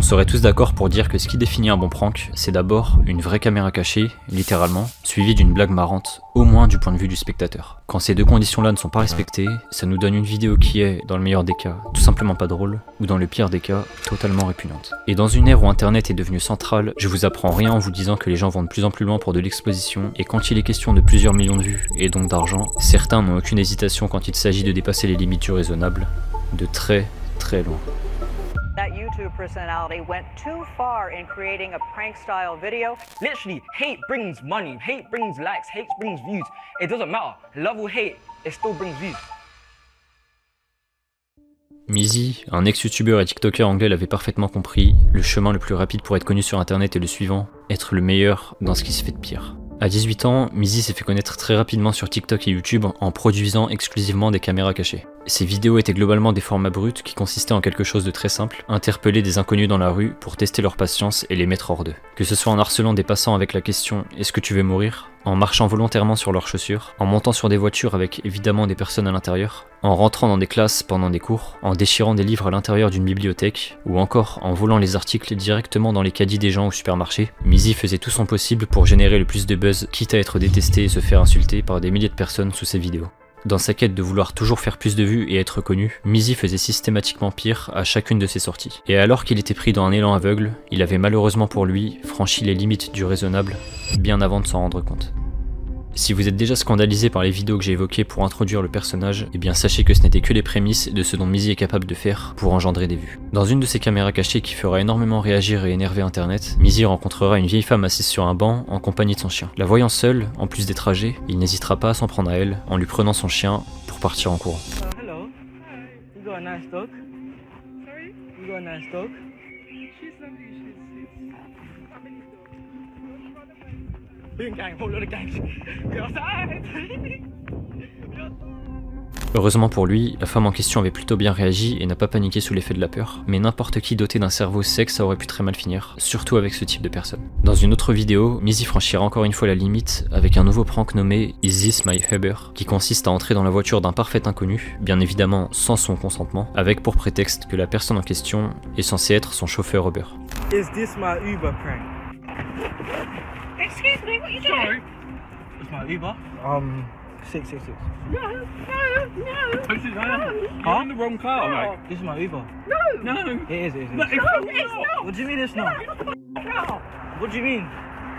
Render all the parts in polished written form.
On serait tous d'accord pour dire que ce qui définit un bon prank, c'est d'abord une vraie caméra cachée, littéralement, suivie d'une blague marrante, au moins du point de vue du spectateur. Quand ces deux conditions-là ne sont pas respectées, ça nous donne une vidéo qui est, dans le meilleur des cas, tout simplement pas drôle, ou dans le pire des cas, totalement répugnante. Et dans une ère où internet est devenu central, je vous apprends rien en vous disant que les gens vont de plus en plus loin pour de l'exposition, et quand il est question de plusieurs millions de vues, et donc d'argent, certains n'ont aucune hésitation quand il s'agit de dépasser les limites du raisonnable, de très loin. That YouTube personality went too far in creating a prank style video. Literally, hate brings money, hate brings likes, hate brings views. It doesn't matter. Love or hate, it still brings views. Mizi, un ex-youtubeur et tiktoker anglais l'avait parfaitement compris, le chemin le plus rapide pour être connu sur internet est le suivant, être le meilleur dans ce qui se fait de pire. À 18 ans, Mizi s'est fait connaître très rapidement sur TikTok et YouTube en produisant exclusivement des caméras cachées. Ses vidéos étaient globalement des formats bruts qui consistaient en quelque chose de très simple, interpeller des inconnus dans la rue pour tester leur patience et les mettre hors d'eux. Que ce soit en harcelant des passants avec la question « Est-ce que tu veux mourir ?», en marchant volontairement sur leurs chaussures, en montant sur des voitures avec évidemment des personnes à l'intérieur, en rentrant dans des classes pendant des cours, en déchirant des livres à l'intérieur d'une bibliothèque, ou encore en volant les articles directement dans les caddies des gens au supermarché, Mizi faisait tout son possible pour générer le plus de buzz, quitte à être détesté et se faire insulter par des milliers de personnes sous ses vidéos. Dans sa quête de vouloir toujours faire plus de vues et être connu, Mizi faisait systématiquement pire à chacune de ses sorties. Et alors qu'il était pris dans un élan aveugle, il avait malheureusement pour lui franchi les limites du raisonnable bien avant de s'en rendre compte. Si vous êtes déjà scandalisé par les vidéos que j'ai évoquées pour introduire le personnage, eh bien sachez que ce n'était que les prémices de ce dont Mizi est capable de faire pour engendrer des vues. Dans une de ces caméras cachées qui fera énormément réagir et énerver internet, Mizi rencontrera une vieille femme assise sur un banc en compagnie de son chien. La voyant seule, en plus des trajets, il n'hésitera pas à s'en prendre à elle en lui prenant son chien pour partir en courant. Hello. You got a nice dog. Sorry? You got a nice dog. She's lovely. She's family dog. Doing gang, whole lot of gangs. You're outside. Heureusement pour lui, la femme en question avait plutôt bien réagi et n'a pas paniqué sous l'effet de la peur, mais n'importe qui doté d'un cerveau sec ça aurait pu très mal finir, surtout avec ce type de personne. Dans une autre vidéo, Mizi franchira encore une fois la limite avec un nouveau prank nommé Is This My Uber, qui consiste à entrer dans la voiture d'un parfait inconnu, bien évidemment sans son consentement, avec pour prétexte que la personne en question est censée être son chauffeur Uber. Is this my Uber prank? Excuse me, what are you doing? Sorry. It's my Uber. 666. No. You're in the wrong car, mate. This is my Uber. No. No. It is. No, it's not. What do you mean it's not? What do you mean?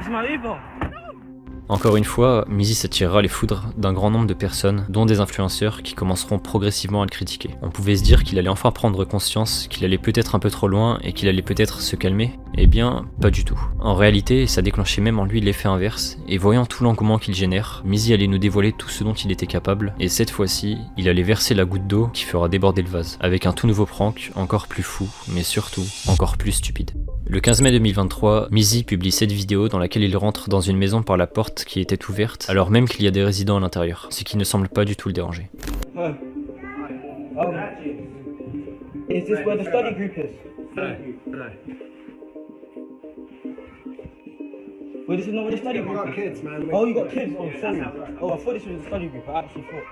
It's my Uber. Encore une fois, Mizi s'attirera les foudres d'un grand nombre de personnes, dont des influenceurs qui commenceront progressivement à le critiquer. On pouvait se dire qu'il allait enfin prendre conscience, qu'il allait peut-être un peu trop loin et qu'il allait peut-être se calmer. Eh bien, pas du tout. En réalité, ça déclenchait même en lui l'effet inverse, et voyant tout l'engouement qu'il génère, Mizi allait nous dévoiler tout ce dont il était capable, et cette fois-ci, il allait verser la goutte d'eau qui fera déborder le vase, avec un tout nouveau prank, encore plus fou, mais surtout, encore plus stupide. Le 15 mai 2023, Mizi publie cette vidéo dans laquelle il rentre dans une maison par la porte qui était ouverte, alors même qu'il y a des résidents à l'intérieur, ce qui ne semble pas du tout le déranger. Is this where the study group is? Wait, this is not where the study group is? got kids, man. Oh, you got kids? Oh, sorry. Oh, I thought this was the study group. I actually thought.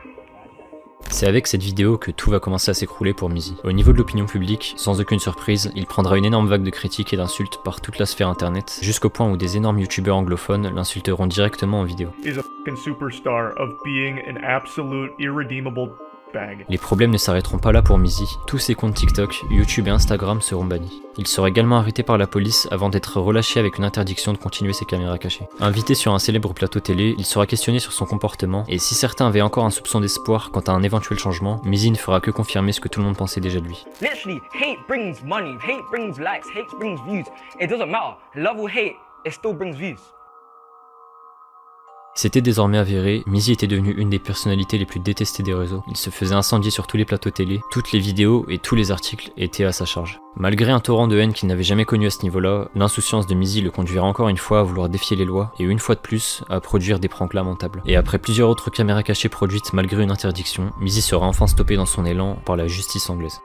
C'est avec cette vidéo que tout va commencer à s'écrouler pour Mizi. Au niveau de l'opinion publique, sans aucune surprise, il prendra une énorme vague de critiques et d'insultes par toute la sphère internet, jusqu'au point où des énormes youtubeurs anglophones l'insulteront directement en vidéo. Is a fucking superstar of being an absolute irredeemable bag. Les problèmes ne s'arrêteront pas là pour Mizi. Tous ses comptes TikTok, YouTube et Instagram seront bannis. Il sera également arrêté par la police avant d'être relâché avec une interdiction de continuer ses caméras cachées. Invité sur un célèbre plateau télé, il sera questionné sur son comportement, et si certains avaient encore un soupçon d'espoir quant à un éventuel changement, Mizi ne fera que confirmer ce que tout le monde pensait déjà de lui. Literally, hate brings money, hate brings likes, hate brings views. It doesn't matter. Love or hate, it still brings views. C'était désormais avéré, Mizi était devenu une des personnalités les plus détestées des réseaux. Il se faisait incendier sur tous les plateaux télé, toutes les vidéos et tous les articles étaient à sa charge. Malgré un torrent de haine qu'il n'avait jamais connu à ce niveau-là, l'insouciance de Mizi le conduira encore une fois à vouloir défier les lois, et une fois de plus, à produire des pranks lamentables. Et après plusieurs autres caméras cachées produites malgré une interdiction, Mizi sera enfin stoppé dans son élan par la justice anglaise.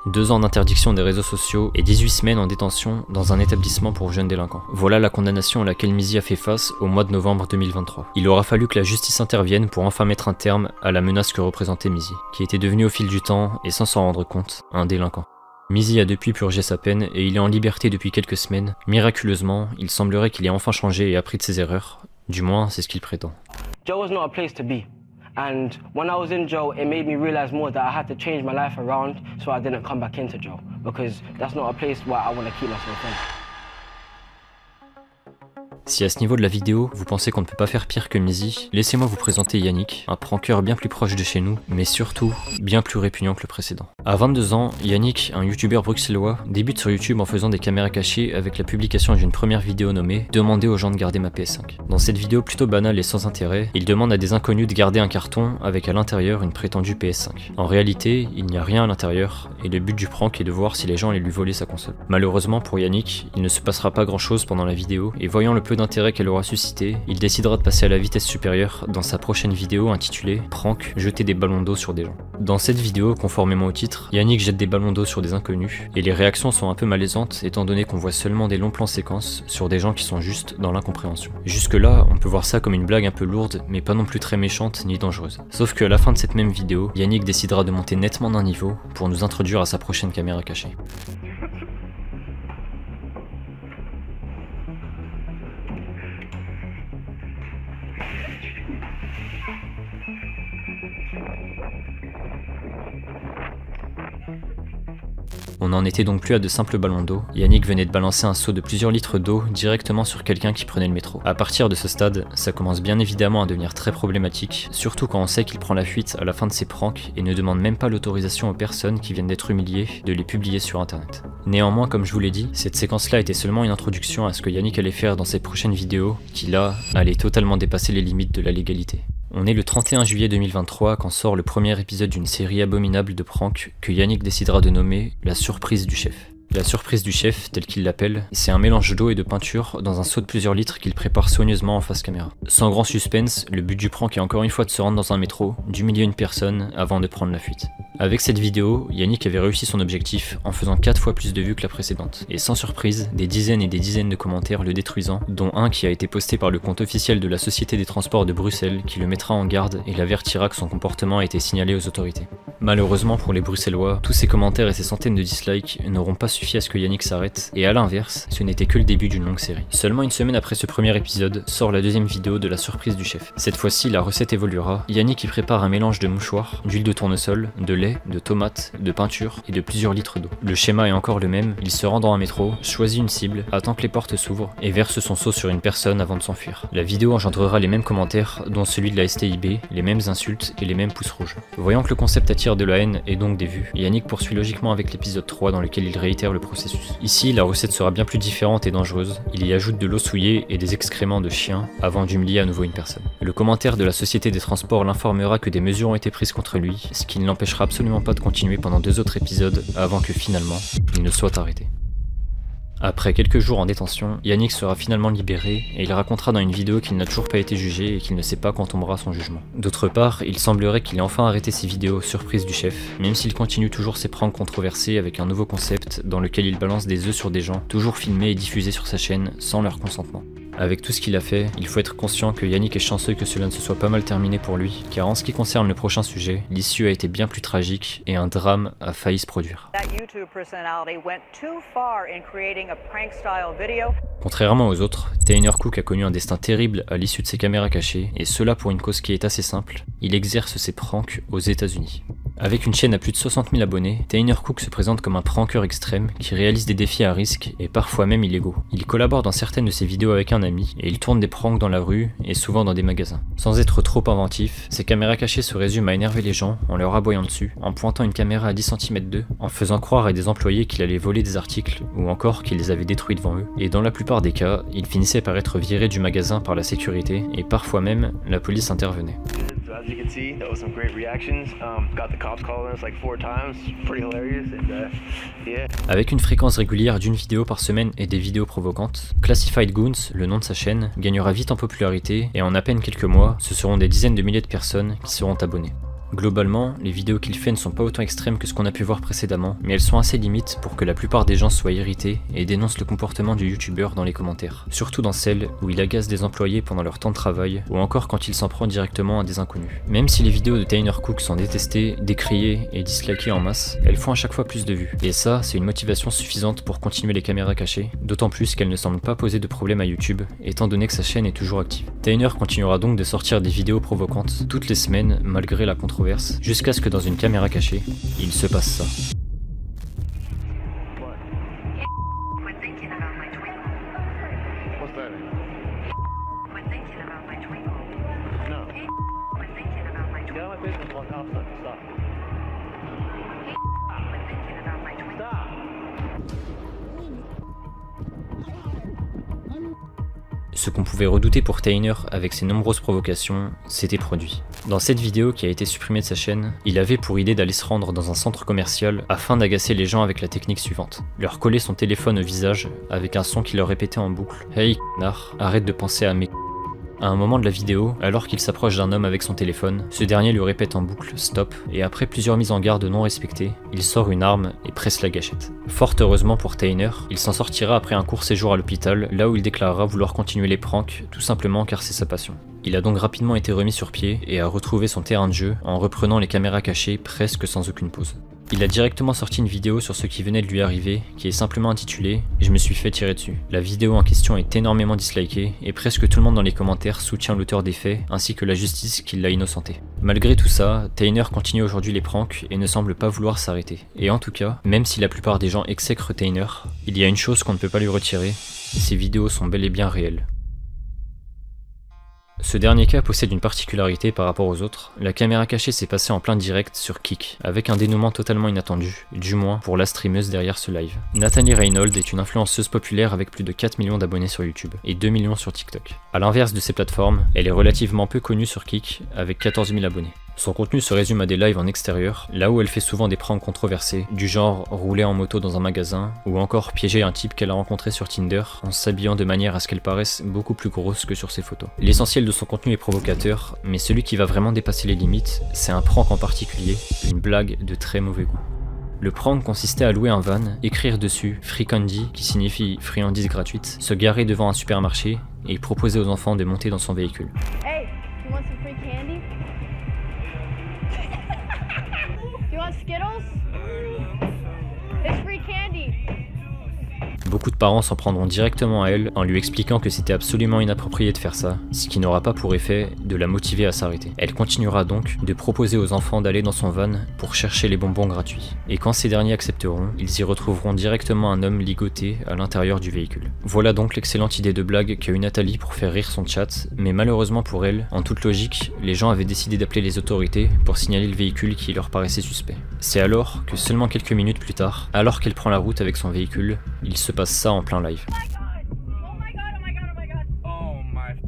2 ans d'interdiction des réseaux sociaux et 18 semaines en détention dans un établissement pour jeunes délinquants. Voilà la condamnation à laquelle Mizi a fait face au mois de novembre 2023. Il aura fallu que la justice intervienne pour enfin mettre un terme à la menace que représentait Mizi, qui était devenu au fil du temps, et sans s'en rendre compte, un délinquant. Mizzy a depuis purgé sa peine et il est en liberté depuis quelques semaines. Miraculeusement, il semblerait qu'il ait enfin changé et appris de ses erreurs. Du moins, c'est ce qu'il prétend. Jail was not a place to be. And when I was in jail, it made me realize more that I had to change my life around so I didn't come back into jail. Because that's not a place where I want to keep myself in. Si à ce niveau de la vidéo, vous pensez qu'on ne peut pas faire pire que Mizzy, laissez-moi vous présenter Yannick, un prankeur bien plus proche de chez nous, mais surtout, bien plus répugnant que le précédent. À 22 ans, Yannick, un youtubeur bruxellois, débute sur YouTube en faisant des caméras cachées avec la publication d'une première vidéo nommée « Demander aux gens de garder ma PS5 ». Dans cette vidéo plutôt banale et sans intérêt, il demande à des inconnus de garder un carton avec à l'intérieur une prétendue PS5. En réalité, il n'y a rien à l'intérieur, et le but du prank est de voir si les gens allaient lui voler sa console. Malheureusement pour Yannick, il ne se passera pas grand chose pendant la vidéo, et voyant le peu d'intérêt qu'elle aura suscité, il décidera de passer à la vitesse supérieure dans sa prochaine vidéo intitulée « Prank, jeter des ballons d'eau sur des gens ». Dans cette vidéo, conformément au titre, Yannick jette des ballons d'eau sur des inconnus, et les réactions sont un peu malaisantes étant donné qu'on voit seulement des longs plans séquences sur des gens qui sont juste dans l'incompréhension. Jusque là, on peut voir ça comme une blague un peu lourde, mais pas non plus très méchante ni dangereuse. Sauf qu'à la fin de cette même vidéo, Yannick décidera de monter nettement d'un niveau pour nous introduire à sa prochaine caméra cachée. On n'en était donc plus à de simples ballons d'eau. Yannick venait de balancer un seau de plusieurs litres d'eau directement sur quelqu'un qui prenait le métro. À partir de ce stade, ça commence bien évidemment à devenir très problématique, surtout quand on sait qu'il prend la fuite à la fin de ses pranks et ne demande même pas l'autorisation aux personnes qui viennent d'être humiliées de les publier sur internet. Néanmoins, comme je vous l'ai dit, cette séquence-là était seulement une introduction à ce que Yannick allait faire dans ses prochaines vidéos, qui là, allaient totalement dépasser les limites de la légalité. On est le 31 juillet 2023 quand sort le premier épisode d'une série abominable de pranks que Yannick décidera de nommer la surprise du chef. La surprise du chef, tel qu'il l'appelle, c'est un mélange d'eau et de peinture dans un seau de plusieurs litres qu'il prépare soigneusement en face caméra. Sans grand suspense, le but du prank est encore une fois de se rendre dans un métro, d'humilier une personne avant de prendre la fuite. Avec cette vidéo, Yannick avait réussi son objectif en faisant 4 fois plus de vues que la précédente. Et sans surprise, des dizaines et des dizaines de commentaires le détruisant, dont un qui a été posté par le compte officiel de la Société des Transports de Bruxelles qui le mettra en garde et l'avertira que son comportement a été signalé aux autorités. Malheureusement pour les Bruxellois, tous ces commentaires et ces centaines de dislikes n'auront pas suffi à ce que Yannick s'arrête, et à l'inverse, ce n'était que le début d'une longue série. Seulement une semaine après ce premier épisode, sort la deuxième vidéo de la surprise du chef. Cette fois-ci, la recette évoluera. Yannick y prépare un mélange de mouchoirs, d'huile de tournesol, de lait, de tomates, de peinture et de plusieurs litres d'eau. Le schéma est encore le même, il se rend dans un métro, choisit une cible, attend que les portes s'ouvrent et verse son seau sur une personne avant de s'enfuir. La vidéo engendrera les mêmes commentaires, dont celui de la STIB, les mêmes insultes et les mêmes pouces rouges. Voyant que le concept attire de la haine et donc des vues, Yannick poursuit logiquement avec l'épisode 3 dans lequel il réitère le processus. Ici, la recette sera bien plus différente et dangereuse. Il y ajoute de l'eau souillée et des excréments de chien avant d'humilier à nouveau une personne. Le commentaire de la Société des Transports l'informera que des mesures ont été prises contre lui, ce qui ne l'empêchera absolument pas de continuer pendant 2 autres épisodes avant que finalement, il ne soit arrêté. Après quelques jours en détention, Yannick sera finalement libéré et il racontera dans une vidéo qu'il n'a toujours pas été jugé et qu'il ne sait pas quand tombera son jugement. D'autre part, il semblerait qu'il ait enfin arrêté ses vidéos surprise du chef, même s'il continue toujours ses pranks controversés avec un nouveau concept dans lequel il balance des œufs sur des gens, toujours filmés et diffusés sur sa chaîne sans leur consentement. Avec tout ce qu'il a fait, il faut être conscient que Yannick est chanceux que cela ne se soit pas mal terminé pour lui, car en ce qui concerne le prochain sujet, l'issue a été bien plus tragique et un drame a failli se produire. Contrairement aux autres, Tainer Cook a connu un destin terrible à l'issue de ses caméras cachées, et cela pour une cause qui est assez simple, il exerce ses pranks aux États-Unis. Avec une chaîne à plus de 60 000 abonnés, Tainer Cook se présente comme un prankeur extrême qui réalise des défis à risque et parfois même illégaux. Il collabore dans certaines de ses vidéos avec un ami et il tourne des pranks dans la rue et souvent dans des magasins. Sans être trop inventif, ses caméras cachées se résument à énerver les gens en leur aboyant dessus, en pointant une caméra à 10 cm d'eux, en faisant croire à des employés qu'il allait voler des articles ou encore qu'il les avait détruits devant eux. Et dans la plupart des cas, il finissait par être viré du magasin par la sécurité et parfois même la police intervenait. As you can see, that was some great reactions. Got the cops calling us like 4 times. Pretty hilarious and yeah. Avec une fréquence régulière d'une vidéo par semaine et des vidéos provocantes, Classified Goons, le nom de sa chaîne, gagnera vite en popularité et en à peine quelques mois, ce seront des dizaines de milliers de personnes qui seront abonnées. Globalement, les vidéos qu'il fait ne sont pas autant extrêmes que ce qu'on a pu voir précédemment, mais elles sont assez limites pour que la plupart des gens soient irrités et dénoncent le comportement du youtubeur dans les commentaires. Surtout dans celles où il agace des employés pendant leur temps de travail, ou encore quand il s'en prend directement à des inconnus. Même si les vidéos de Tanner Cook sont détestées, décriées et dislikées en masse, elles font à chaque fois plus de vues. Et ça, c'est une motivation suffisante pour continuer les caméras cachées, d'autant plus qu'elles ne semblent pas poser de problème à YouTube, étant donné que sa chaîne est toujours active. Tanner continuera donc de sortir des vidéos provocantes toutes les semaines, malgré la controverse, jusqu'à ce que dans une caméra cachée, il se passe ça. Ce qu'on pouvait redouter pour Tanner avec ses nombreuses provocations, s'était produit. Dans cette vidéo qui a été supprimée de sa chaîne, il avait pour idée d'aller se rendre dans un centre commercial afin d'agacer les gens avec la technique suivante. Leur coller son téléphone au visage avec un son qui leur répétait en boucle « Hey, connard, arrête de penser à mes ». À un moment de la vidéo, alors qu'il s'approche d'un homme avec son téléphone, ce dernier lui répète en boucle « Stop » et après plusieurs mises en garde non respectées, il sort une arme et presse la gâchette. Fort heureusement pour Tanner, il s'en sortira après un court séjour à l'hôpital, là où il déclarera vouloir continuer les pranks, tout simplement car c'est sa passion. Il a donc rapidement été remis sur pied et a retrouvé son terrain de jeu en reprenant les caméras cachées presque sans aucune pause. Il a directement sorti une vidéo sur ce qui venait de lui arriver, qui est simplement intitulée « Je me suis fait tirer dessus ». La vidéo en question est énormément dislikée, et presque tout le monde dans les commentaires soutient l'auteur des faits, ainsi que la justice qui l'a innocenté. Malgré tout ça, Tanner continue aujourd'hui les pranks et ne semble pas vouloir s'arrêter. Et en tout cas, même si la plupart des gens exècrent Tanner, il y a une chose qu'on ne peut pas lui retirer, ces vidéos sont bel et bien réelles. Ce dernier cas possède une particularité par rapport aux autres, la caméra cachée s'est passée en plein direct sur Kik, avec un dénouement totalement inattendu, du moins pour la streameuse derrière ce live. Natalie Reynolds est une influenceuse populaire avec plus de 4 millions d'abonnés sur YouTube, et 2 millions sur TikTok. A l'inverse de ces plateformes, elle est relativement peu connue sur Kik, avec 14 000 abonnés. Son contenu se résume à des lives en extérieur, là où elle fait souvent des pranks controversés, du genre rouler en moto dans un magasin, ou encore piéger un type qu'elle a rencontré sur Tinder, en s'habillant de manière à ce qu'elle paraisse beaucoup plus grosse que sur ses photos. L'essentiel de son contenu est provocateur, mais celui qui va vraiment dépasser les limites, c'est un prank en particulier, une blague de très mauvais goût. Le prank consistait à louer un van, écrire dessus Free Candy, qui signifie friandise gratuite, se garer devant un supermarché et proposer aux enfants de monter dans son véhicule. Hey, you want some free candy? You want Skittles? It's free candy. Beaucoup de parents s'en prendront directement à elle en lui expliquant que c'était absolument inapproprié de faire ça, ce qui n'aura pas pour effet de la motiver à s'arrêter. Elle continuera donc de proposer aux enfants d'aller dans son van pour chercher les bonbons gratuits. Et quand ces derniers accepteront, ils y retrouveront directement un homme ligoté à l'intérieur du véhicule. Voilà donc l'excellente idée de blague qu'a eu Nathalie pour faire rire son chat, mais malheureusement pour elle, en toute logique, les gens avaient décidé d'appeler les autorités pour signaler le véhicule qui leur paraissait suspect. C'est alors que seulement quelques minutes plus tard, alors qu'elle prend la route avec son véhicule, il se passe ça en plein live. Oh my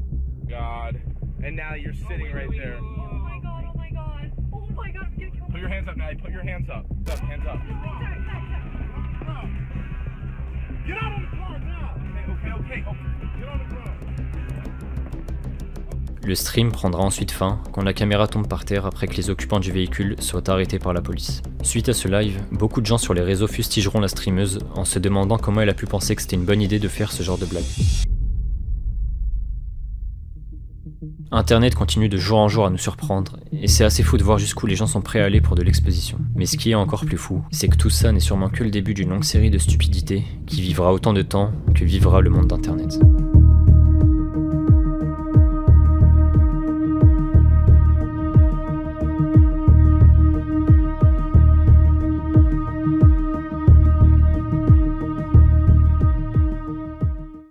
god. And now you're sitting right there. Oh my god, oh my god. Oh my god, I'm gonna kill Put your hands up, Maddie. Put your hands up. Hands up. Get out of the car now. Okay. Get on the ground. Le stream prendra ensuite fin quand la caméra tombe par terre après que les occupants du véhicule soient arrêtés par la police. Suite à ce live, beaucoup de gens sur les réseaux fustigeront la streameuse en se demandant comment elle a pu penser que c'était une bonne idée de faire ce genre de blague. Internet continue de jour en jour à nous surprendre, et c'est assez fou de voir jusqu'où les gens sont prêts à aller pour de l'exposition. Mais ce qui est encore plus fou, c'est que tout ça n'est sûrement que le début d'une longue série de stupidités qui vivra autant de temps que vivra le monde d'Internet.